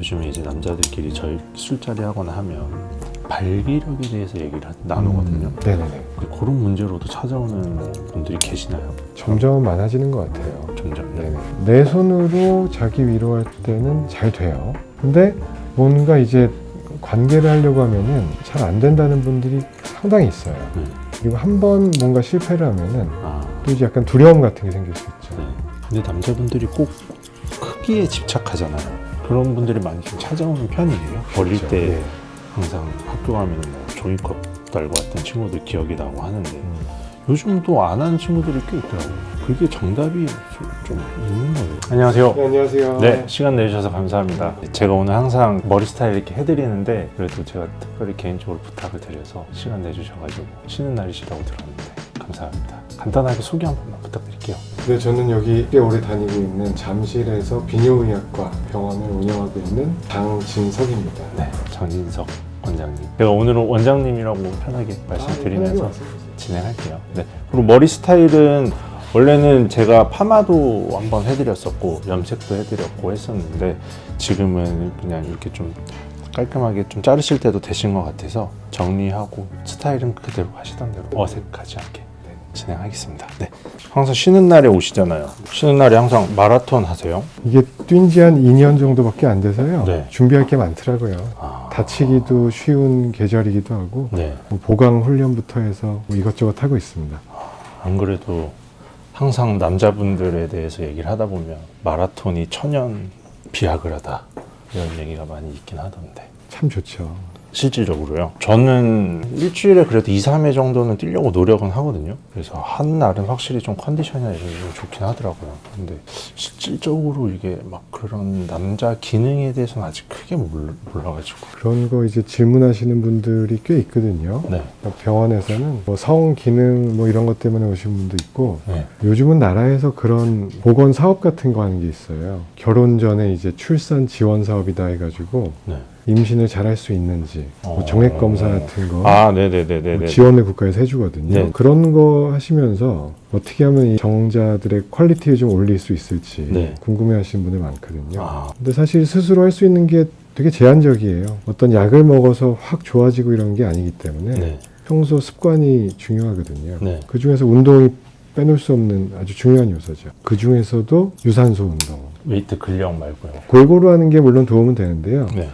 요즘에 이제 남자들끼리 저희 술자리 하거나 하면 발기력에 대해서 얘기를 나누거든요. 네네네. 그런 문제로도 찾아오는 분들이 계시나요? 점점 많아지는 것 같아요. 점점. 네네. 내 손으로 자기 위로할 때는 잘 돼요. 근데 뭔가 이제 관계를 하려고 하면은 잘 안 된다는 분들이 상당히 있어요. 그리고 한 번 뭔가 실패를 하면은 또 이제 약간 두려움 같은 게 생길 수 있죠. 네. 근데 남자분들이 꼭 크기에 집착하잖아요. 그런 분들이 많이 좀 찾아오는 편이에요. 어릴 그렇죠. 때 네. 항상 학교 가면 뭐 종이컵 달고 왔던 친구들 기억이 나고 하는데 요즘도 안 하는 친구들이 꽤 있더라고요. 그게 정답이 좀 있는 거예요. 안녕하세요. 네, 안녕하세요. 네, 시간 내주셔서 감사합니다. 제가 오늘 항상 머리 스타일 이렇게 해드리는데 그래도 제가 특별히 개인적으로 부탁을 드려서 시간 내주셔가지고 쉬는 날이시라고 들었는데 감사합니다. 간단하게 소개 한 번만 부탁드릴게요. 네, 저는 여기 꽤 오래 다니고 있는 잠실에서 비뇨의학과 병원을 운영하고 있는 장진석입니다. 네, 장진석 원장님. 제가 오늘은 원장님이라고 편하게 말씀드리면서 진행할게요. 네. 그리고 머리 스타일은 원래는 제가 파마도 한번 해드렸었고 염색도 해드렸고 했었는데 지금은 그냥 이렇게 좀 깔끔하게 좀 자르실 때도 되신 것 같아서 정리하고 스타일은 그대로 하시던 대로 어색하지 않게 진행하겠습니다. 네. 항상 쉬는 날에 오시잖아요. 쉬는 날에 항상 마라톤 하세요? 이게 뛴 지 한 2년 정도밖에 안 돼서요. 네. 준비할 게 많더라고요. 다치기도 쉬운 계절이기도 하고 네. 뭐 보강 훈련부터 해서 뭐 이것저것 하고 있습니다. 안 그래도 항상 남자분들에 대해서 얘기를 하다 보면 마라톤이 천연 비아그라다 이런 얘기가 많이 있긴 하던데 참 좋죠. 실질적으로요. 저는 일주일에 그래도 2, 3회 정도는 뛰려고 노력은 하거든요. 그래서 한 날은 확실히 좀 컨디션이 좀 좋긴 하더라고요. 근데 실질적으로 이게 막 그런 남자 기능에 대해서는 아직 크게 몰라가지고. 그런 거 이제 질문하시는 분들이 꽤 있거든요. 네. 병원에서는 뭐 성 기능 뭐 이런 것 때문에 오신 분도 있고 네. 요즘은 나라에서 그런 보건 사업 같은 거 하는 게 있어요. 결혼 전에 이제 출산 지원 사업이다 해가지고 네. 임신을 잘할 수 있는지 뭐 정액 검사 같은 거 네네네네. 뭐 지원을 국가에서 해주거든요. 네. 그런 거 하시면서 어떻게 하면 이 정자들의 퀄리티를 좀 올릴 수 있을지 네. 궁금해하시는 분들 많거든요. 근데 사실 스스로 할 수 있는 게 되게 제한적이에요. 어떤 약을 먹어서 확 좋아지고 이런 게 아니기 때문에 네. 평소 습관이 중요하거든요. 네. 그 중에서 운동이 빼놓을 수 없는 아주 중요한 요소죠. 그 중에서도 유산소 운동. 웨이트 근력 말고요. 골고루 하는 게 물론 도움은 되는데요. 네.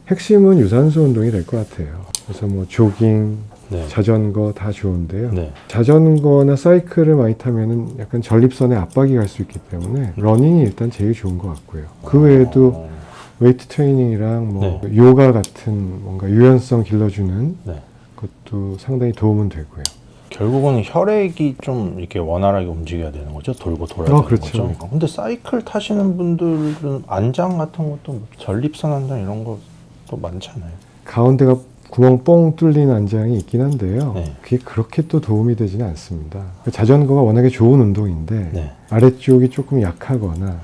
핵심은 유산소 운동이 될 것 같아요. 그래서 뭐 조깅, 네. 자전거 다 좋은데요. 네. 자전거나 사이클을 많이 타면은 약간 전립선에 압박이 갈 수 있기 때문에 러닝이 일단 제일 좋은 것 같고요. 그 외에도 웨이트 트레이닝이랑 뭐 네. 요가 같은 뭔가 유연성 길러주는 네. 것도 상당히 도움은 되고요. 결국은 혈액이 좀 이렇게 원활하게 움직여야 되는 거죠? 돌고 돌아야 되는 그렇죠. 거죠? 근데 사이클 타시는 분들은 안장 같은 것도 뭐 전립선 안장 이런 것도 많잖아요. 가운데가 구멍 뻥 뚫린 안장이 있긴 한데요. 네. 그게 그렇게 또 도움이 되지는 않습니다. 자전거가 워낙에 좋은 운동인데 네. 아래쪽이 조금 약하거나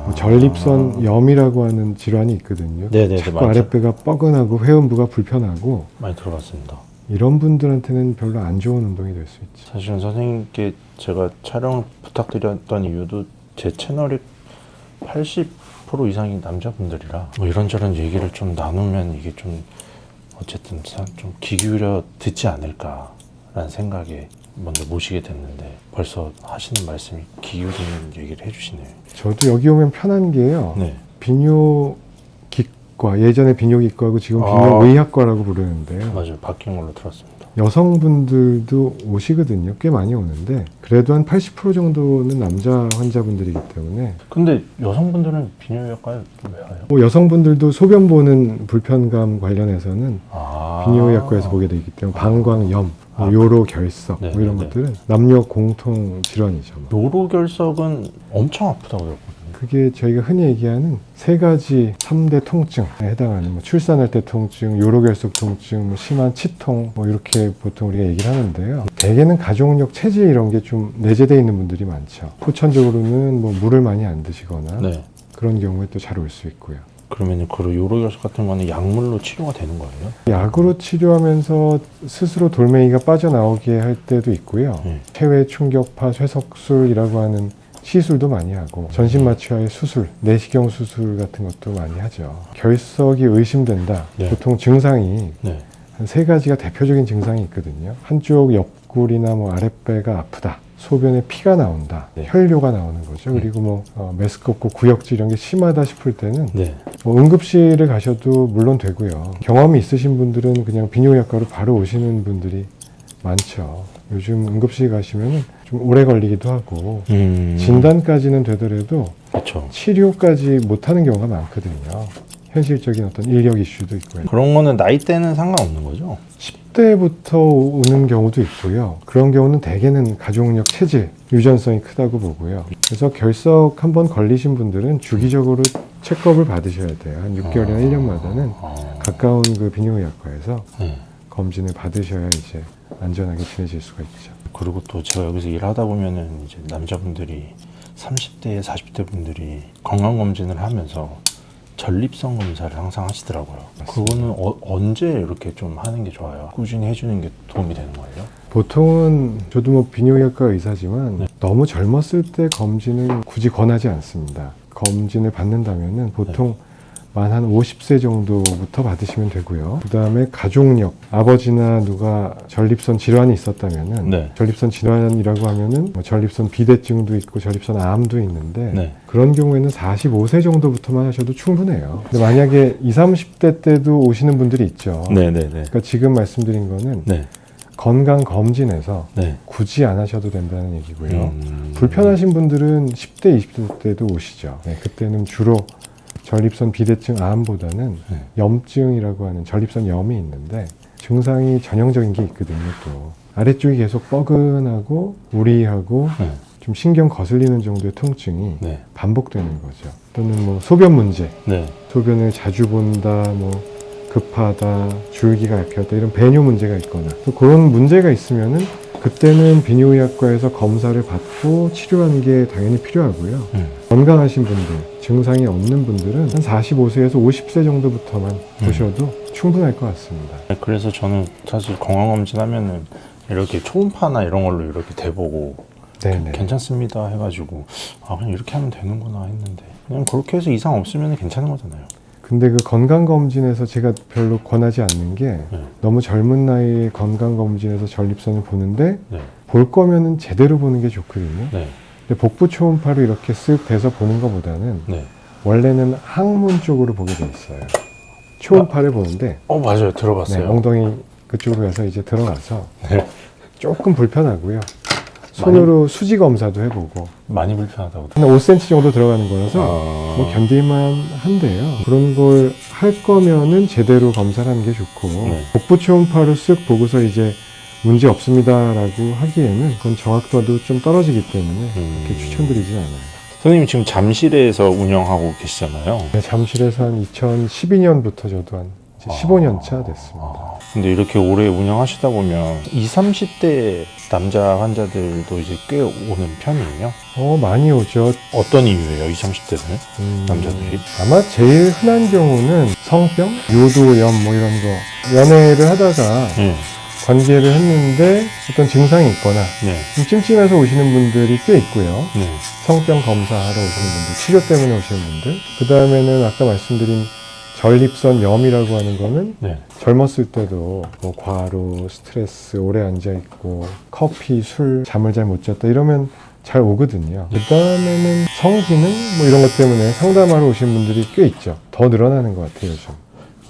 뭐 전립선 염이라고 하는 질환이 있거든요. 네네, 자꾸 맞죠. 아랫배가 뻐근하고 회음부가 불편하고 많이 들어봤습니다. 이런 분들한테는 별로 안 좋은 운동이 될 수 있죠. 사실은 선생님께 제가 촬영을 부탁드렸던 이유도 제 채널이 80% 이상이 남자분들이라 뭐 이런저런 얘기를 좀 나누면 이게 좀 어쨌든 좀 귀 기울여 듣지 않을까라는 생각에 먼저 모시게 됐는데 벌써 하시는 말씀이 귀 기울이는 얘기를 해주시네요. 저도 여기 오면 편한 게요. 네. 비뇨기과, 예전에 비뇨기과고 지금 비뇨의학과라고 부르는데요. 맞아요. 바뀐 걸로 들었습니다. 여성분들도 오시거든요. 꽤 많이 오는데 그래도 한 80% 정도는 남자 환자분들이기 때문에 근데 여성분들은 비뇨기과에 왜 와요? 뭐 여성분들도 소변 보는 불편감 관련해서는 비뇨의학과에서 보게 되기 때문에 방광염, 뭐 요로 결석 뭐 이런 것들은 남녀 공통 질환이죠. 요로결석은 엄청 아프다고 들었거든요. 그게 저희가 흔히 얘기하는 세 가지 3대 통증에 해당하는 뭐 출산할 때 통증, 요로결석 통증, 뭐 심한 치통 뭐 이렇게 보통 우리가 얘기를 하는데요. 대개는 가족력 체질 이런 게 좀 내재되어 있는 분들이 많죠. 후천적으로는 뭐 물을 많이 안 드시거나 네. 그런 경우에 또 잘 올 수 있고요. 그러면 그 요로결석 같은 거는 약물로 치료가 되는 거예요? 약으로 치료하면서 스스로 돌멩이가 빠져나오게 할 때도 있고요. 체외 충격파 쇠석술이라고 하는 시술도 많이 하고 전신마취와의 수술, 내시경 수술 같은 것도 많이 하죠. 결석이 의심된다. 네. 보통 증상이 네. 한 3가지가 대표적인 증상이 있거든요. 한쪽 옆구리나 뭐 아랫배가 아프다. 소변에 피가 나온다. 네. 혈뇨가 나오는 거죠. 그리고 뭐 메스껍고 구역질 이런 게 심하다 싶을 때는 네. 뭐 응급실을 가셔도 물론 되고요. 경험이 있으신 분들은 그냥 비뇨기과로 바로 오시는 분들이 많죠. 요즘 응급실 가시면 좀 오래 걸리기도 하고 진단까지는 되더라도 그렇죠. 치료까지 못하는 경우가 많거든요. 현실적인 어떤 인력 이슈도 있고요. 그런 거는 나이대는 상관없는 거죠? 10대부터 오는 경우도 있고요. 그런 경우는 대개는 가족력, 체질, 유전성이 크다고 보고요. 그래서 결석 한번 걸리신 분들은 주기적으로 체크업을 받으셔야 돼요. 한 6개월이나 1년마다는 가까운 그 비뇨기과에서 네. 검진을 받으셔야 이제 안전하게 지내실 수가 있죠. 그리고 또 제가 여기서 일하다 보면은 이제 남자분들이 30대, 40대 분들이 건강검진을 하면서 전립선 검사를 항상 하시더라고요. 맞습니다. 그거는 언제 이렇게 좀 하는 게 좋아요? 꾸준히 해주는 게 도움이 되는 거예요? 보통은 저도 뭐 비뇨기과 의사지만 네. 너무 젊었을 때 검진을 굳이 권하지 않습니다. 검진을 받는다면은 보통 만 한 50세 정도부터 받으시면 되고요. 그 다음에 가족력, 아버지나 누가 전립선 질환이 있었다면은 네. 전립선 질환이라고 하면은 뭐 전립선 비대증도 있고 전립선 암도 있는데 네. 그런 경우에는 45세 정도부터만 하셔도 충분해요. 근데 만약에 20, 30대 때도 오시는 분들이 있죠. 네네네. 그러니까 지금 말씀드린 거는 네. 건강검진에서 네. 굳이 안 하셔도 된다는 얘기고요. 음. 불편하신 분들은 10대, 20대 때도 오시죠. 네, 그때는 주로 전립선 비대증 암보다는 네. 염증이라고 하는 전립선 염이 있는데 증상이 전형적인 게 있거든요. 또 아래쪽이 계속 뻐근하고 우리하고 네. 좀 신경 거슬리는 정도의 통증이 네. 반복되는 거죠. 또는 뭐 소변 문제, 네. 소변을 자주 본다, 뭐 급하다, 줄기가 약하다 이런 배뇨 문제가 있거나 또 그런 문제가 있으면은 그때는 비뇨기과에서 검사를 받고 치료하는 게 당연히 필요하고요. 건강하신 분들, 증상이 없는 분들은 한 45세에서 50세 정도부터만 보셔도 충분할 것 같습니다. 그래서 저는 사실 건강검진 하면은 이렇게 초음파나 이런 걸로 이렇게 대보고 네네. 괜찮습니다 해가지고 아 그냥 이렇게 하면 되는구나 했는데 그냥 그렇게 해서 이상 없으면 괜찮은 거잖아요. 근데 그 건강검진에서 제가 별로 권하지 않는 게 너무 젊은 나이에 건강검진에서 전립선을 보는데 네. 볼 거면은 제대로 보는 게 좋거든요. 네. 근데 복부 초음파로 이렇게 쓱 대서 보는 것보다는 네. 원래는 항문 쪽으로 보게 돼 있어요. 초음파를 보는데 맞아요. 네, 들어봤어요. 엉덩이 그쪽으로 가서 이제 들어가서 네. 조금 불편하고요. 손으로 수지 검사도 해보고 많이 불편하다고. 한 5cm 정도 들어가는 거라서 아. 뭐 견딜만 한데요. 그런 걸 할 거면은 제대로 검사를 하는 게 좋고 네. 복부 초음파로 쓱 보고서 이제 문제 없습니다라고 하기에는 그건 정확도도 좀 떨어지기 때문에 그렇게 추천드리진 않아요. 선생님 지금 잠실에서 운영하고 계시잖아요. 네, 잠실에서 한 2012년부터 저도 한 이제 15년 차 됐습니다. 근데 이렇게 오래 운영하시다 보면 20, 30대 남자 환자들도 이제 꽤 오는 편이에요. 많이 오죠. 어떤 이유예요? 20, 30대는? 남자들이? 아마 제일 흔한 경우는 성병, 요도염 뭐 이런 거 연애를 하다가 네. 관계를 했는데 어떤 증상이 있거나 네. 좀 찜찜해서 오시는 분들이 꽤 있고요. 네. 성병 검사하러 오시는 분들, 치료 때문에 오시는 분들. 그 다음에는 아까 말씀드린 전립선 염이라고 하는 거는 네. 젊었을 때도 뭐 과로, 스트레스, 오래 앉아있고 커피, 술, 잠을 잘 못 잤다 이러면 잘 오거든요. 그 다음에는 성기능 뭐 이런 것 때문에 상담하러 오시는 분들이 꽤 있죠. 더 늘어나는 것 같아요, 요즘.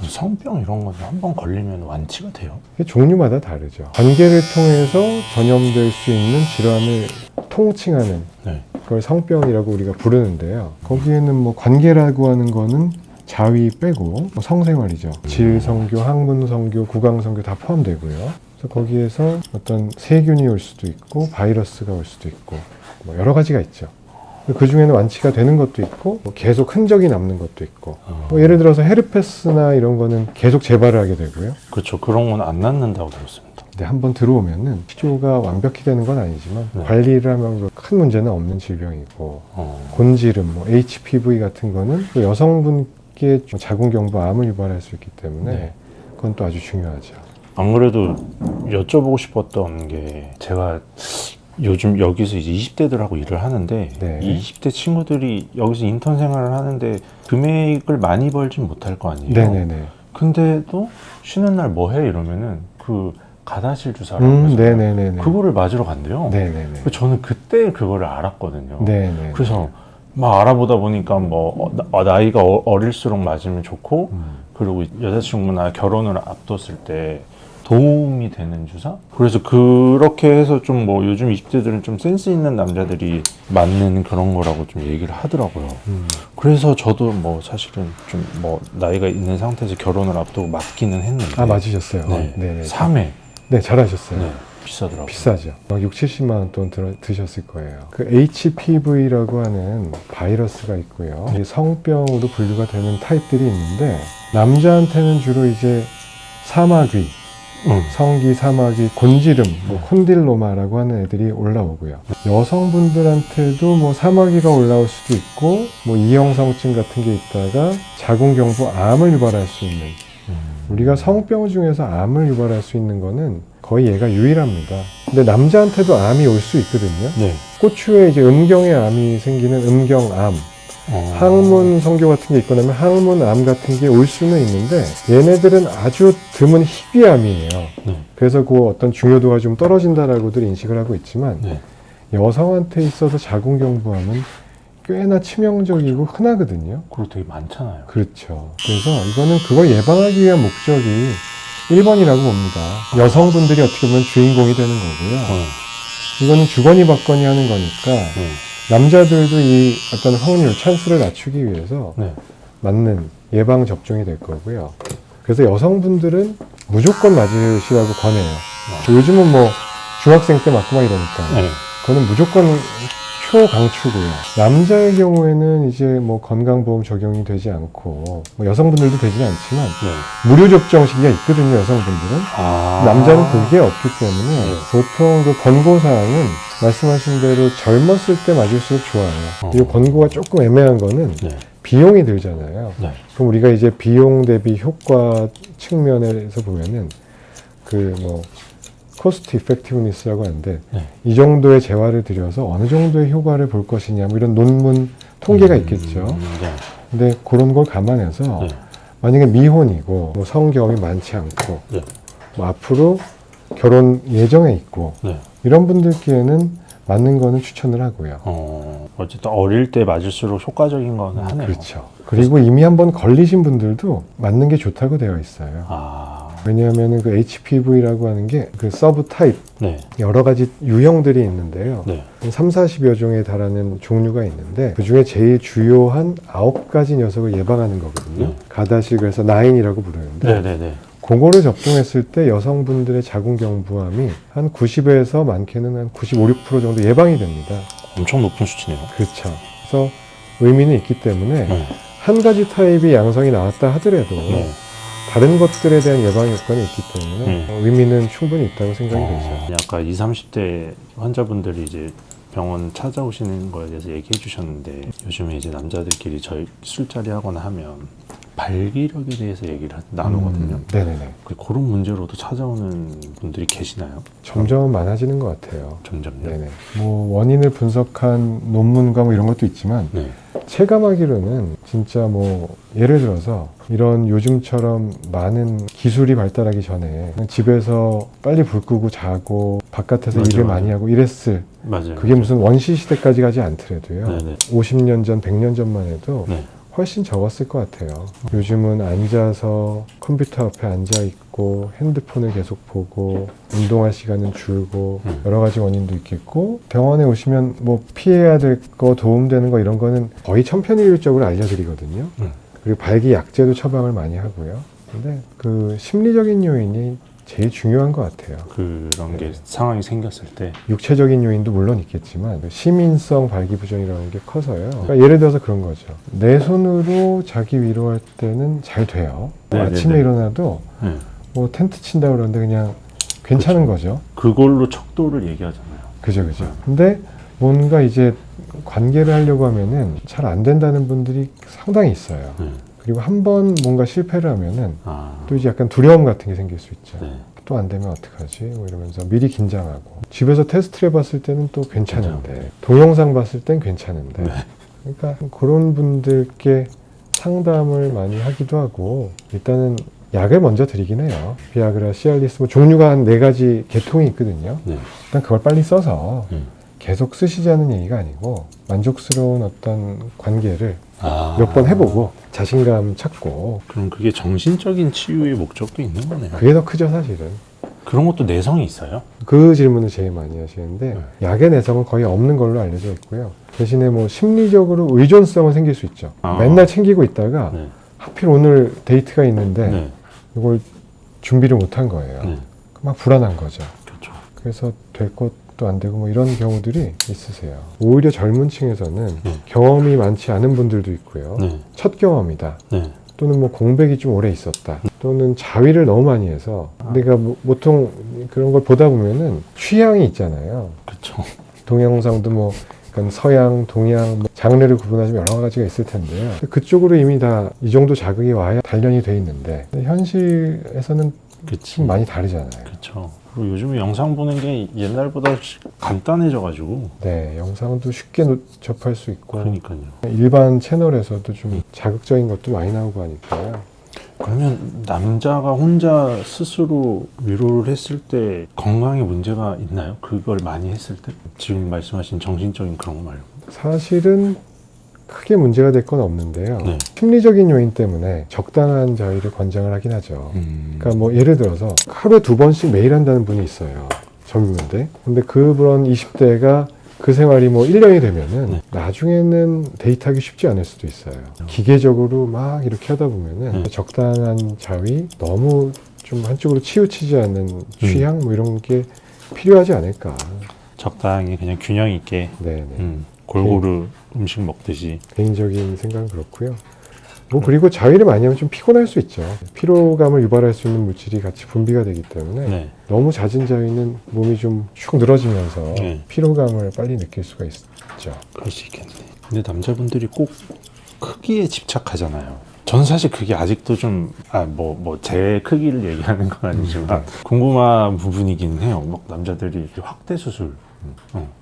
성병 이런 거는 한 번 걸리면 완치가 돼요? 이게 종류마다 다르죠. 관계를 통해서 전염될 수 있는 질환을 통칭하는 네. 그걸 성병이라고 우리가 부르는데요. 거기에는 뭐 관계라고 하는 거는 자위 빼고 뭐 성생활이죠. 질성교, 항문성교, 구강성교 다 포함되고요. 그래서 거기에서 어떤 세균이 올 수도 있고 바이러스가 올 수도 있고 뭐 여러 가지가 있죠. 그 중에는 완치가 되는 것도 있고 뭐 계속 흔적이 남는 것도 있고 뭐 예를 들어서 헤르페스나 이런 거는 계속 재발을 하게 되고요. 그렇죠. 그런 건 안 낫는다고 들었습니다. 근데 한번 들어오면은 치료가 완벽히 되는 건 아니지만 네. 관리를 하면 큰 문제는 없는 질병이고 곤지름, 뭐 HPV 같은 거는 또 여성분께 자궁경부 암을 유발할 수 있기 때문에 네. 그건 또 아주 중요하죠. 안 그래도 여쭤보고 싶었던 게 제가 요즘 여기서 이제 20대들하고 일을 하는데 네. 이 20대 친구들이 여기서 인턴 생활을 하는데 금액을 많이 벌진 못할 거 아니에요. 네네네. 근데도 쉬는 날 뭐 해? 이러면은 그 가다실 주사라고 해서 네네네네. 그거를 맞으러 간대요. 네네네. 저는 그때 그거를 알았거든요. 네네. 그래서 막 알아보다 보니까 뭐 나이가 어릴수록 맞으면 좋고 그리고 여자친구나 결혼을 앞뒀을 때 도움이 되는 주사? 그래서 그렇게 해서 좀 뭐 요즘 20대들은 좀 센스 있는 남자들이 맞는 그런 거라고 좀 얘기를 하더라고요. 그래서 저도 뭐 사실은 좀 뭐 나이가 있는 상태에서 결혼을 앞두고 맞기는 했는데. 아, 맞으셨어요? 네. 네네. 3회. 네, 잘하셨어요. 네. 비싸더라고요. 비싸죠. 막 6, 70만 원 돈 드셨을 거예요. 그 HPV라고 하는 바이러스가 있고요. 이게 성병으로 분류가 되는 타입들이 있는데 남자한테는 주로 이제 사마귀, 성기, 사마귀, 곤지름, 뭐 콘딜로마라고 하는 애들이 올라오고요. 여성분들한테도 뭐 사마귀가 올라올 수도 있고 뭐 이형성증 같은 게 있다가 자궁경부 암을 유발할 수 있는 우리가 성병 중에서 암을 유발할 수 있는 거는 거의 얘가 유일합니다. 근데 남자한테도 암이 올 수 있거든요. 네. 꼬추에 이제 음경에 암이 생기는 음경암, 항문 성교 같은 게 있거나 하면 항문암 같은 게 올 수는 있는데 얘네들은 아주 드문 희귀암이에요. 네. 그래서 그 어떤 중요도가 좀 떨어진다라고들 인식을 하고 있지만 네. 여성한테 있어서 자궁경부암은 꽤나 치명적이고 흔하거든요. 그리고 되게 많잖아요. 그렇죠. 그래서 이거는 그걸 예방하기 위한 목적이 1번이라고 봅니다. 여성분들이 어떻게 보면 주인공이 되는 거고요. 이거는 주거니 받거니 하는 거니까 남자들도 이 어떤 확률, 찬스를 낮추기 위해서 네. 맞는 예방 접종이 될 거고요. 그래서 여성분들은 무조건 맞으시라고 권해요. 요즘은 뭐 중학생 때 맞고 막 이러니까 네. 그거는 무조건 초강추고요. 남자의 경우에는 이제 뭐 건강보험 적용이 되지 않고 뭐 여성분들도 되지는 않지만 네. 무료 접종 시기가 있거든요. 여성분들은. 남자는 그게 없기 때문에 네. 보통 그 권고사항은 말씀하신 대로 젊었을 때 맞을수록 좋아요. 이 권고가 조금 애매한 거는 네. 비용이 들잖아요. 네. 그럼 우리가 이제 비용 대비 효과 측면에서 보면은 그 뭐 코스트 이펙티브니스라고 하는데 네. 이 정도의 재화를 들여서 어느 정도의 효과를 볼 것이냐 뭐 이런 논문 통계가 있겠죠. 네. 근데 그런 걸 감안해서 네. 만약에 미혼이고 뭐 성경험이 많지 않고 네. 뭐 앞으로 결혼 예정에 있고 네. 이런 분들께는 맞는 거는 추천을 하고요. 어쨌든 어릴 때 맞을수록 효과적인 거는 하네요. 그렇죠. 그리고 이미 한번 걸리신 분들도 맞는 게 좋다고 되어 있어요. 왜냐하면 그 HPV라고 하는 게 그 서브 타입 네. 여러 가지 유형들이 있는데요. 네. 3, 40여 종에 달하는 종류가 있는데 그 중에 제일 주요한 9가지 녀석을 예방하는 거거든요. 네. 가다실 그래서 9이라고 부르는데 네네네. 그거를 접종했을 때 여성분들의 자궁경부암이 한 90에서 많게는 한 95, 6% 정도 예방이 됩니다. 엄청 높은 수치네요. 그렇죠. 그래서 의미는 있기 때문에 네. 한 가지 타입이 양성이 나왔다 하더라도 네. 다른 것들에 대한 예방 효과는 있기 때문에 의미는 충분히 있다고 생각이 되죠. 아까 20, 30대 환자분들이 이제 병원 찾아오시는 거에 대해서 얘기해 주셨는데 요즘에 이제 남자들끼리 저희 술자리 하거나 하면 발기력에 대해서 얘기를 나누거든요. 네네네. 그런 문제로도 찾아오는 분들이 계시나요? 점점 많아지는 것 같아요. 점점요? 네네. 뭐 원인을 분석한 논문과 뭐 이런 것도 있지만 네. 체감하기로는 진짜 뭐 예를 들어서 이런 요즘처럼 많은 기술이 발달하기 전에 그냥 집에서 빨리 불 끄고 자고 바깥에서 맞아, 일을 맞아. 많이 하고 이랬을 맞아요. 그게 무슨 원시 시대까지 가지 않더라도요. 네네. 50년 전, 100년 전만 해도 네. 훨씬 적었을 것 같아요. 요즘은 앉아서 컴퓨터 앞에 앉아 있고 핸드폰을 계속 보고 운동할 시간은 줄고 여러 가지 원인도 있겠고 병원에 오시면 뭐 피해야 될 거 도움되는 거 이런 거는 거의 천편일률적으로 알려드리거든요. 그리고 발기 약제도 처방을 많이 하고요. 근데 그 심리적인 요인이 제일 중요한 것 같아요. 그런 게 상황이 생겼을 때 육체적인 요인도 물론 있겠지만 그 시민성 발기부전이라는 게 커서요. 그러니까 예를 들어서 그런 거죠. 내 손으로 자기 위로할 때는 잘 돼요. 아침에 일어나도 뭐 텐트 친다고 그러는데 그냥 괜찮은 거죠. 그걸로 척도를 얘기하잖아요. 그죠. 근데 뭔가 이제 관계를 하려고 하면은 잘 안 된다는 분들이 상당히 있어요. 그리고 한 번 뭔가 실패를 하면은 또 이제 약간 두려움 같은 게 생길 수 있죠. 또 또 안 되면 어떡하지? 뭐 이러면서 미리 긴장하고 집에서 테스트를 해봤을 때는 또 괜찮은데 동영상 봤을 땐 괜찮은데 네. 그러니까 그런 분들께 상담을 많이 하기도 하고 일단은 약을 먼저 드리긴 해요. 비아그라, 시알리스 뭐 종류가 한 4가지 계통이 있거든요. 네. 일단 그걸 빨리 써서 음. 계속 쓰시자는 얘기가 아니고 만족스러운 어떤 관계를 아. 몇 번 해보고 자신감 찾고 그럼 그게 정신적인 치유의 목적도 있는 거네요. 그게 더 크죠 사실은. 그런 것도 내성이 있어요? 그 질문을 제일 많이 하시는데 약의 내성은 거의 없는 걸로 알려져 있고요. 대신에 뭐 심리적으로 의존성은 생길 수 있죠. 아. 맨날 챙기고 있다가 네. 하필 오늘 데이트가 있는데 네. 이걸 준비를 못한 거예요. 네. 막 불안한 거죠. 그렇죠. 그래서 될 것도 안 되고 뭐 이런 경우들이 있으세요. 오히려 젊은 층에서는 네. 경험이 많지 않은 분들도 있고요. 네. 첫 경험이다. 네. 또는 뭐 공백이 좀 오래 있었다. 또는 자위를 너무 많이 해서 내가 보통 그런 걸 보다 보면은 취향이 있잖아요. 그렇죠. 동영상도 뭐 그러니까 서양, 동양 뭐 장르를 구분하시면 여러 가지가 있을 텐데요. 그쪽으로 이미 다 이 정도 자극이 와야 단련이 돼 있는데 현실에서는 그치. 좀 많이 다르잖아요. 그렇죠. 그리고 요즘에 영상 보는 게 옛날보다 간단해져가지고. 네, 영상도 쉽게 접할 수 있고 그러니까요. 일반 채널에서도 좀 자극적인 것도 많이 나오고 하니까요. 그러면 남자가 혼자 스스로 위로를 했을 때 건강에 문제가 있나요? 그걸 많이 했을 때? 지금 말씀하신 정신적인 그런 거 말고. 사실은 크게 문제가 될 건 없는데요. 네. 심리적인 요인 때문에 적당한 자위를 권장을 하긴 하죠. 그러니까 뭐 예를 들어서 하루에 2번씩 매일 한다는 분이 있어요. 젊은데. 근데 그런 20대가 그 생활이 뭐 1년이 되면은 네. 나중에는 데이트하기 쉽지 않을 수도 있어요. 기계적으로 막 이렇게 하다 보면은 네. 적당한 자위, 너무 좀 한쪽으로 치우치지 않는 취향 뭐 이런 게 필요하지 않을까. 적당히 그냥 균형 있게 네네. 골고루 음식 먹듯이. 개인적인 생각은 그렇고요. 뭐 그리고 자위를 많이 하면 좀 피곤할 수 있죠. 피로감을 유발할 수 있는 물질이 같이 분비가 되기 때문에 네. 너무 잦은 자위는 몸이 좀 축 늘어지면서 네. 피로감을 빨리 느낄 수가 있죠. 그럴 수 있겠네. 근데 남자분들이 꼭 크기에 집착하잖아요. 저는 사실 그게 아직도 좀, 제 크기를 얘기하는 건 아니지만, 궁금한 부분이긴 해요. 막 남자들이 확대 수술,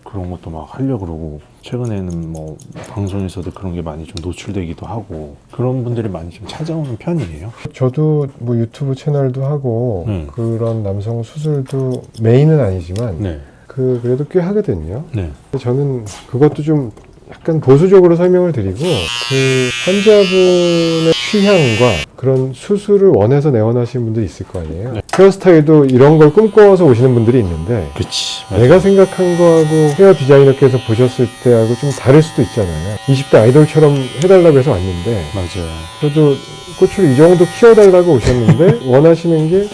그런 것도 막 하려고 그러고, 최근에는 뭐, 방송에서도 그런 게 많이 좀 노출되기도 하고, 그런 분들이 많이 좀 찾아오는 편이에요. 저도 뭐 유튜브 채널도 하고 네. 그런 남성 수술도 메인은 아니지만 네. 그래도 꽤 하거든요. 네. 저는 그것도 좀 약간 보수적으로 설명을 드리고 그 환자분의 취향과 그런 수술을 원해서 내원하시는 분들이 있을 거 아니에요. 네. 헤어스타일도 이런 걸 꿈꿔서 오시는 분들이 있는데 그치. 내가 생각한 거하고 헤어 디자이너께서 보셨을 때하고 좀 다를 수도 있잖아요. 20대 아이돌처럼 해달라고 해서 왔는데 맞아요. 저도 꼬추를 이 정도 키워달라고 오셨는데 원하시는 게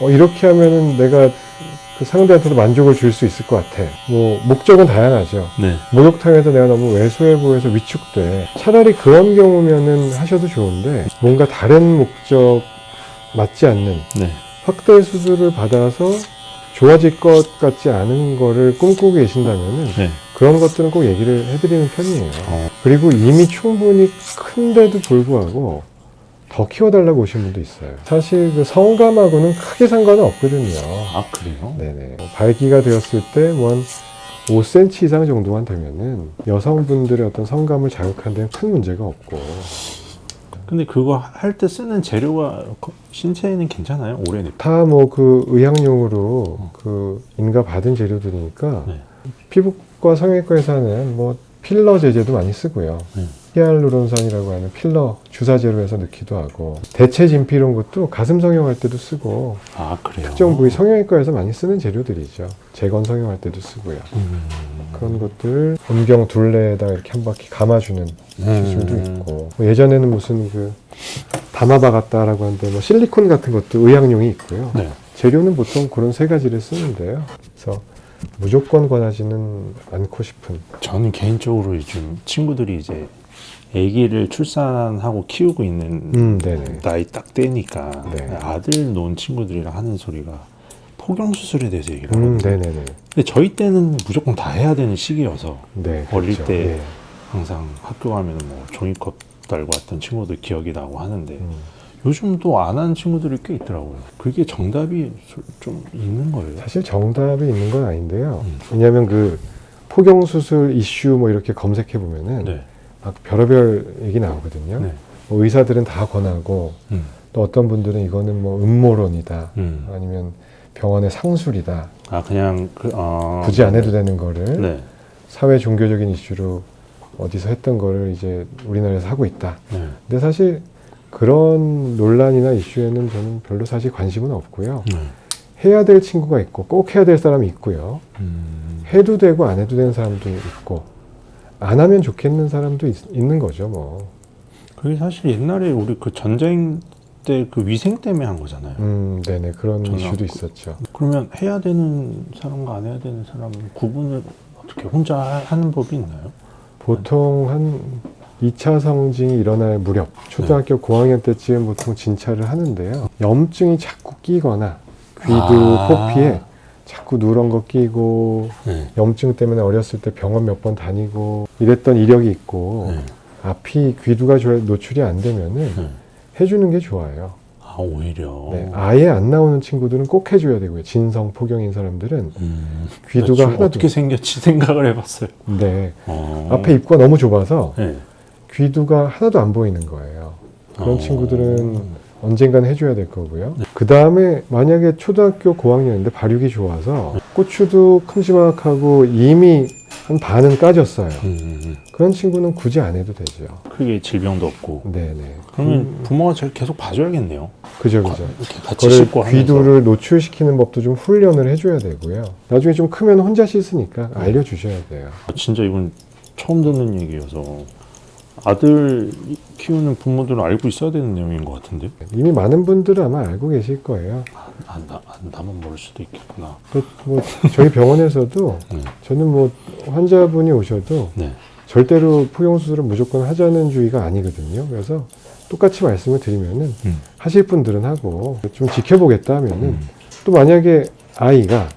이렇게 하면은 내가 그 상대한테도 만족을 줄 수 있을 것 같아. 뭐 목적은 다양하죠. 네. 목욕탕에서 내가 너무 왜소해 보여서 위축돼. 차라리 그런 경우면은 하셔도 좋은데 뭔가 다른 목적 맞지 않는 네. 확대 수술을 받아서 좋아질 것 같지 않은 거를 꿈꾸고 계신다면은 네. 그런 것들은 꼭 얘기를 해드리는 편이에요. 어. 그리고 이미 충분히 큰데도 불구하고 더 키워달라고 오신 분도 있어요. 사실 그 성감하고는 크게 상관은 없거든요. 아, 그래요? 네네. 발기가 되었을 때 뭐 한 5cm 이상 정도만 되면은 여성분들의 어떤 성감을 자극하는 데는 큰 문제가 없고. 근데 그거 할 때 쓰는 재료가 신체에는 괜찮아요? 오래 냅. 다 뭐 그 의학용으로 그 인가 받은 재료들이니까 네. 피부과 성형외과에서는 뭐 필러 제제도 많이 쓰고요. 히알루론산이라고 하는 필러 주사제로 해서 넣기도 하고 대체 진피 이런 것도 가슴 성형할 때도 쓰고 아, 그래요? 특정 부위 성형외과에서 많이 쓰는 재료들이죠. 재건 성형할 때도 쓰고요. 그런 것들 음경 둘레에다가 이렇게 한 바퀴 감아주는 기술도 있고 뭐 예전에는 무슨 그 담아박았다라고 하는데 뭐 실리콘 같은 것도 의학용이 있고요. 네. 재료는 보통 그런 3가지를 쓰는데요. 그래서 무조건 권하지는 않고 싶은. 저는 개인적으로 요즘 친구들이 이제 아기를 출산하고 키우고 있는 네네. 나이 딱 때니까 네. 아들 놓은 친구들이랑 하는 소리가 폭경 수술에 대해서 얘기를 하거든요. 네네네. 근데 저희 때는 무조건 다 해야 되는 시기여서 네. 어릴 그렇죠. 때 예. 항상 학교 가면 뭐 종이컵 달고 왔던 친구들 기억이 나고 하는데 요즘도 안 하는 친구들이 꽤 있더라고요. 그게 정답이 좀 있는 거예요. 사실 정답이 있는 건 아닌데요. 왜냐하면 그 포경수술 이슈 뭐 이렇게 검색해 보면은 네. 막 별의별 얘기 나오거든요. 네. 뭐 의사들은 다 권하고 또 어떤 분들은 이거는 뭐 음모론이다. 아니면 병원의 상술이다. 아 그냥 굳이 안 해도 되는 거를 네. 사회 종교적인 이슈로 어디서 했던 거를 이제 우리나라에서 하고 있다. 네. 근데 사실 그런 논란이나 이슈에는 저는 별로 사실 관심은 없고요. 해야 될 친구가 있고 꼭 해야 될 사람이 있고요. 해도 되고 안 해도 되는 사람도 있고 안 하면 좋겠는 사람도 있는 거죠. 뭐. 그게 사실 옛날에 우리 그 전쟁 때 그 위생 때문에 한 거잖아요. 네네 그런 저는 이슈도 있었죠. 그러면 해야 되는 사람과 안 해야 되는 사람 구분을 어떻게 혼자 하는 법이 있나요? 보통 한 2차 성징이 일어날 무렵 초등학교 고학년 때쯤 보통 진찰을 하는데요. 염증이 자꾸 끼거나 귀도 코피에 자꾸 누런 거 끼고 네. 염증 때문에 어렸을 때 병원 몇 번 다니고 이랬던 이력이 있고 네. 앞이 귀두가 노출이 안 되면은 해주는 게 좋아요. 아 오히려. 네, 아예 안 나오는 친구들은 꼭 해줘야 되고요. 진성 포경인 사람들은 귀두가 좀 하나도 어떻게 생겼지 생각을 해봤어요. 네, 앞에 입구가 너무 좁아서 네. 귀두가 하나도 안 보이는 거예요. 그런 친구들은 언젠간 해줘야 될 거고요. 네. 그 다음에 만약에 초등학교 고학년인데 발육이 좋아서 고추도 큼지막하고 이미 한 반은 까졌어요. 그런 친구는 굳이 안 해도 되죠. 크게 질병도 없고. 네네. 그러면 부모가 계속 봐줘야겠네요. 그죠. 이렇게 같이 그걸 씻고 하면서. 귀두를 노출시키는 법도 좀 훈련을 해줘야 되고요. 나중에 좀 크면 혼자 씻으니까 알려주셔야 돼요. 진짜 이건 처음 듣는 얘기여서 아들 키우는 부모들은 알고 있어야 되는 내용인 것 같은데. 이미 많은 분들은 아마 알고 계실 거예요. 나만 모를 수도 있겠구나. 뭐 저희 병원에서도 저는 뭐 환자분이 오셔도 네. 절대로 포경수술을 무조건 하자는 주의가 아니거든요. 그래서 똑같이 말씀을 드리면은 하실 분들은 하고 좀 지켜보겠다 하면은 또 만약에 아이가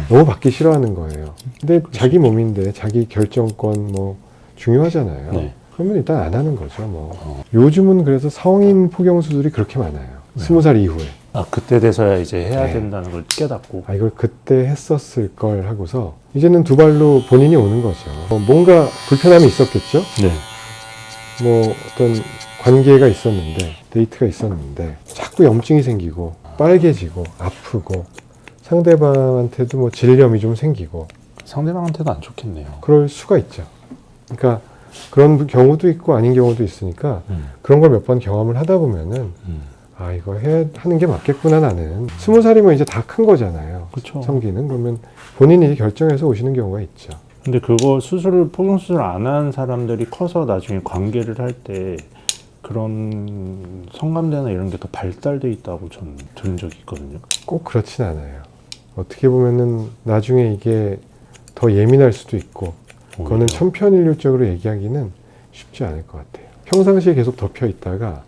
너무 받기 싫어하는 거예요. 근데 자기 몸인데 자기 결정권 뭐 중요하잖아요. 네. 그러면 일단 안 하는 거죠. 뭐 요즘은 그래서 성인 포경수술이 그렇게 많아요. 20살 이후에. 아 그때 돼서야 이제 해야 네. 된다는 걸 깨닫고. 아 이걸 그때 했었을 걸 하고서 이제는 두 발로 본인이 오는 거죠. 뭔가 불편함이 있었겠죠. 네. 뭐 어떤 관계가 있었는데 데이트가 있었는데 자꾸 염증이 생기고 빨개지고 아프고 상대방한테도 뭐 질염이 좀 생기고 상대방한테도 안 좋겠네요. 그럴 수가 있죠. 그러니까 그런 경우도 있고 아닌 경우도 있으니까 그런 걸 몇 번 경험을 하다 보면은 아 이거 하는 게 맞겠구나 나는 20살이면 이제 다 큰 거잖아요. 그렇죠. 성기는 그러면 본인이 결정해서 오시는 경우가 있죠. 근데 그거 포경수술 안 한 사람들이 커서 나중에 관계를 할 때 그런 성감대나 이런 게 더 발달돼 있다고 전 들은 적이 있거든요. 꼭 그렇진 않아요. 어떻게 보면은 나중에 이게 더 예민할 수도 있고 그거는 천편일률적으로 얘기하기는 쉽지 않을 것 같아요. 평상시에 계속 덮여 있다가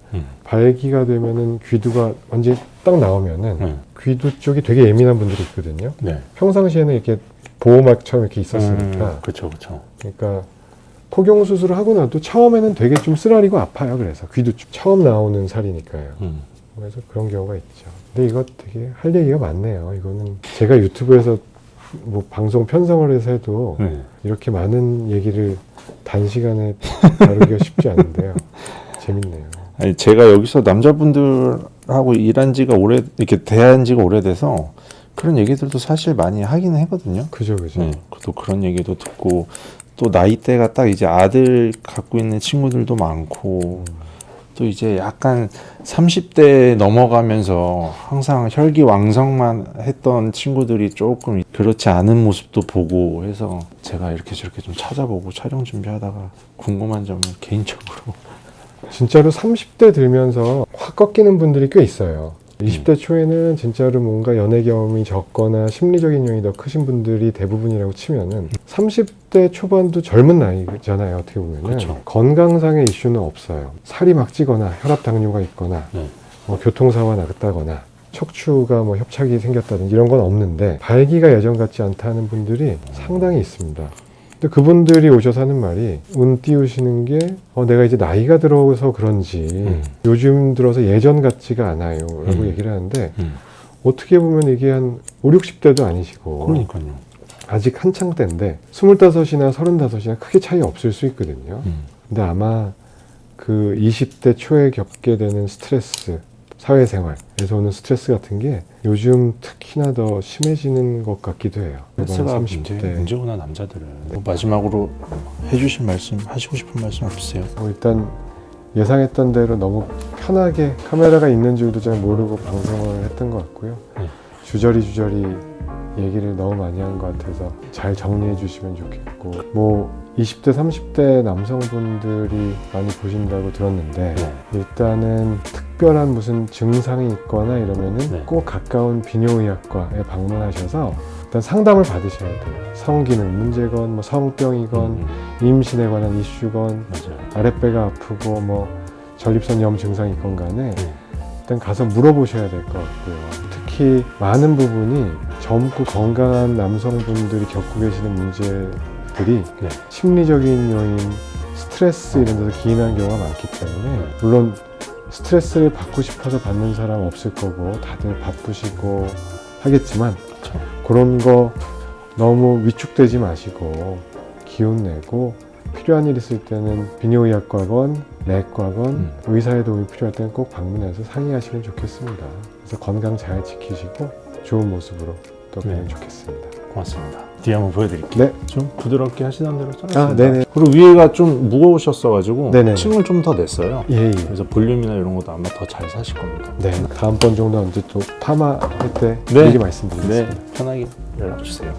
발기가 되면은 귀두가 완전히 딱 나오면은 귀두 쪽이 되게 예민한 분들이 있거든요. 네. 평상시에는 이렇게 보호막처럼 이렇게 있었으니까. 그렇죠. 그러니까 포경 수술을 하고 나도 처음에는 되게 좀 쓰라리고 아파요. 그래서 귀두 쪽 처음 나오는 살이니까요. 그래서 그런 경우가 있죠. 근데 이거 되게 할 얘기가 많네요. 이거는 제가 유튜브에서 뭐 방송 편성을 해서 해도 이렇게 많은 얘기를 단시간에 다루기가 쉽지 않은데요. 재밌네요. 아니, 제가 여기서 남자분들하고 일한 지가 이렇게 대한 지가 오래돼서 그런 얘기들도 사실 많이 하긴 하거든요. 그죠. 또 그런 얘기도 듣고 또 나이대가 딱 이제 아들 갖고 있는 친구들도 많고 또 이제 약간 30대 넘어가면서 항상 혈기왕성만 했던 친구들이 조금 그렇지 않은 모습도 보고 해서 제가 이렇게 저렇게 좀 찾아보고 촬영 준비하다가 궁금한 점은 개인적으로 진짜로 30대 들면서 확 꺾이는 분들이 꽤 있어요. 20대 초에는 진짜로 뭔가 연애 경험이 적거나 심리적인 영향이 더 크신 분들이 대부분이라고 치면은 30대 초반도 젊은 나이잖아요. 어떻게 보면은 그렇죠. 건강상의 이슈는 없어요. 살이 막 찌거나 혈압 당뇨가 있거나 뭐 교통사고가 났다거나 척추가 뭐 협착이 생겼다든지 이런 건 없는데 발기가 예전 같지 않다는 분들이 상당히 있습니다. 근데 그분들이 오셔서 하는 말이 운 띄우시는 게 내가 이제 나이가 들어서 그런지 요즘 들어서 예전 같지가 않아요 라고 얘기를 하는데 어떻게 보면 이게 한 5, 60대도 아니시고 그러니까요. 아직 한창 때인데 25이나 35이나 크게 차이 없을 수 있거든요. 근데 아마 그 20대 초에 겪게 되는 스트레스, 사회생활에서 오는 스트레스 같은 게 요즘 특히나 더 심해지는 것 같기도 해요. 스트레스가 30대. 문제구나 남자들은. 마지막으로 해주실 말씀, 하시고 싶은 말씀 없으세요? 일단 예상했던 대로 너무 편하게 카메라가 있는 줄도 잘 모르고 방송을 했던 것 같고요. 네. 주저리 얘기를 너무 많이 한 것 같아서 잘 정리해 주시면 좋겠고 뭐 20대, 30대 남성분들이 많이 보신다고 들었는데 네. 일단은 특별한 무슨 증상이 있거나 이러면은 네. 꼭 가까운 비뇨의학과에 방문하셔서 일단 상담을 받으셔야 돼요. 성기능 문제건 뭐 성병이건 임신에 관한 이슈건 맞아요. 아랫배가 아프고 뭐 전립선염 증상이 있건 간에 네. 일단 가서 물어보셔야 될 것 같고요. 특히 많은 부분이 젊고 건강한 남성분들이 겪고 계시는 문제들이 네. 심리적인 요인, 스트레스 이런 데서 기인한 경우가 많기 때문에 물론 스트레스를 받고 싶어서 받는 사람 없을 거고 다들 바쁘시고 하겠지만 그렇죠. 그런 거 너무 위축되지 마시고 기운 내고 필요한 일 있을 때는 비뇨의학과건 내과건 의사의 도움이 필요할 때는 꼭 방문해서 상의하시면 좋겠습니다. 그래서 건강 잘 지키시고 좋은 모습으로 또 뵈면 좋겠습니다. 고맙습니다. 뒤에 한번 보여드릴게요. 네. 좀 부드럽게 하시던 대로 잘랐습니다. 아, 네네. 그리고 위에가 좀 무거우셨어가지고 네네. 층을 좀 더 냈어요. 예. 그래서 볼륨이나 이런 것도 아마 더 잘 사실 겁니다. 네. 다음번 정도 언제 또 파마 할 때 네. 미리 말씀드리겠습니다. 네, 편하게 연락 주세요.